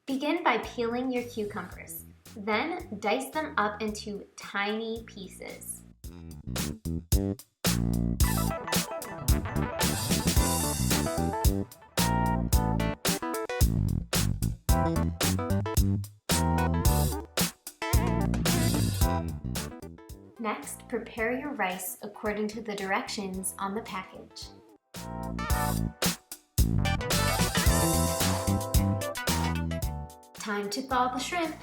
Begin by peeling your cucumbers. Then dice them up into tiny pieces. Next, prepare your rice according to the directions on the package. Time to thaw the shrimp.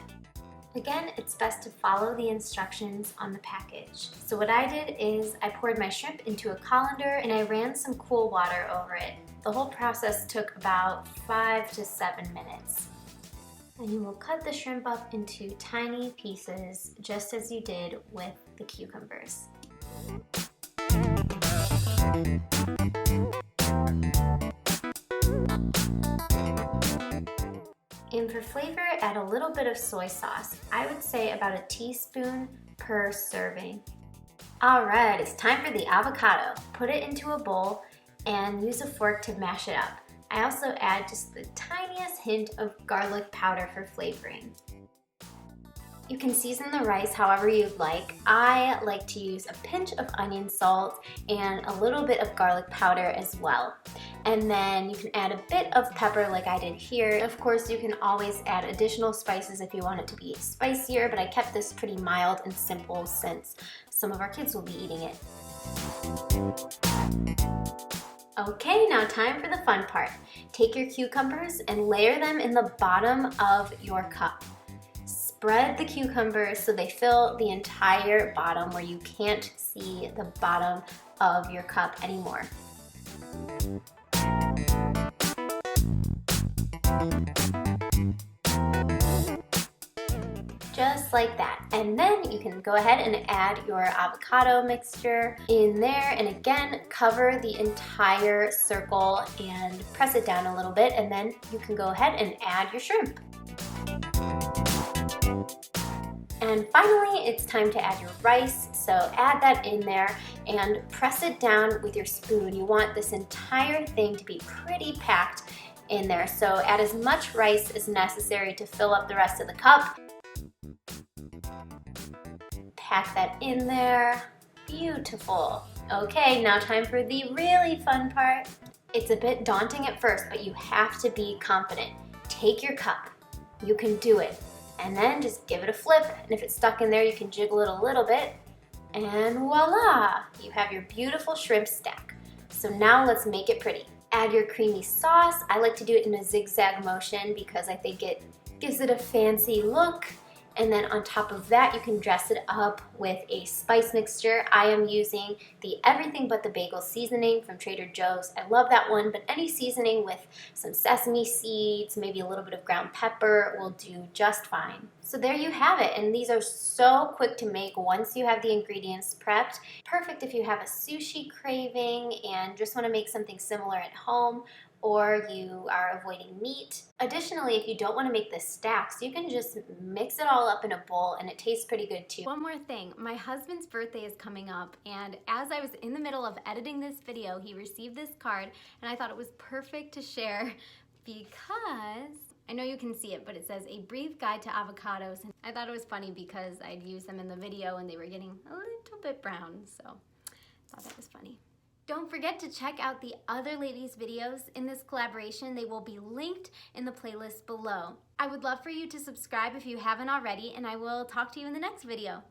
Again, it's best to follow the instructions on the package. So what I did is I poured my shrimp into a colander and I ran some cool water over it. The whole process took about 5 to 7 minutes. And you will cut the shrimp up into tiny pieces, just as you did with the cucumbers. And for flavor, add a little bit of soy sauce. I would say about a teaspoon per serving. All right, it's time for the avocado. Put it into a bowl and use a fork to mash it up. I also add just the tiniest hint of garlic powder for flavoring. You can season the rice however you'd like. I like to use a pinch of onion salt and a little bit of garlic powder as well. And then you can add a bit of pepper like I did here. Of course, you can always add additional spices if you want it to be spicier, but I kept this pretty mild and simple since some of our kids will be eating it. Okay, now time for the fun part. Take your cucumbers and layer them in the bottom of your cup. Spread the cucumbers so they fill the entire bottom where you can't see the bottom of your cup anymore. Just like that. And then you can go ahead and add your avocado mixture in there, and again cover the entire circle and press it down a little bit, and then you can go ahead and add your shrimp. And finally, it's time to add your rice, so add that in there and press it down with your spoon. You want this entire thing to be pretty packed in there, so add as much rice as necessary to fill up the rest of the cup. Pack that in there. Beautiful. Okay, now time for the really fun part. It's a bit daunting at first, but you have to be confident. Take your cup. You can do it. And then just give it a flip, and if it's stuck in there, you can jiggle it a little bit, and voila! You have your beautiful shrimp stack. So now let's make it pretty. Add your creamy sauce. I like to do it in a zigzag motion because I think it gives it a fancy look. And then on top of that, you can dress it up with a spice mixture. I am using the Everything But the Bagel seasoning from Trader Joe's. I love that one, but any seasoning with some sesame seeds, maybe a little bit of ground pepper will do just fine. So there you have it, and these are so quick to make once you have the ingredients prepped. Perfect if you have a sushi craving and just want to make something similar at home, or you are avoiding meat. Additionally, if you don't want to make the stacks, you can just mix it all up in a bowl and it tastes pretty good too. One more thing, my husband's birthday is coming up, and as I was in the middle of editing this video, he received this card and I thought it was perfect to share because I know you can see it, but it says A Brief Guide to Avocados. And I thought it was funny because I'd used them in the video and they were getting a little bit brown, so I thought that was funny. Don't forget to check out the other ladies' videos in this collaboration. They will be linked in the playlist below. I would love for you to subscribe if you haven't already, and I will talk to you in the next video.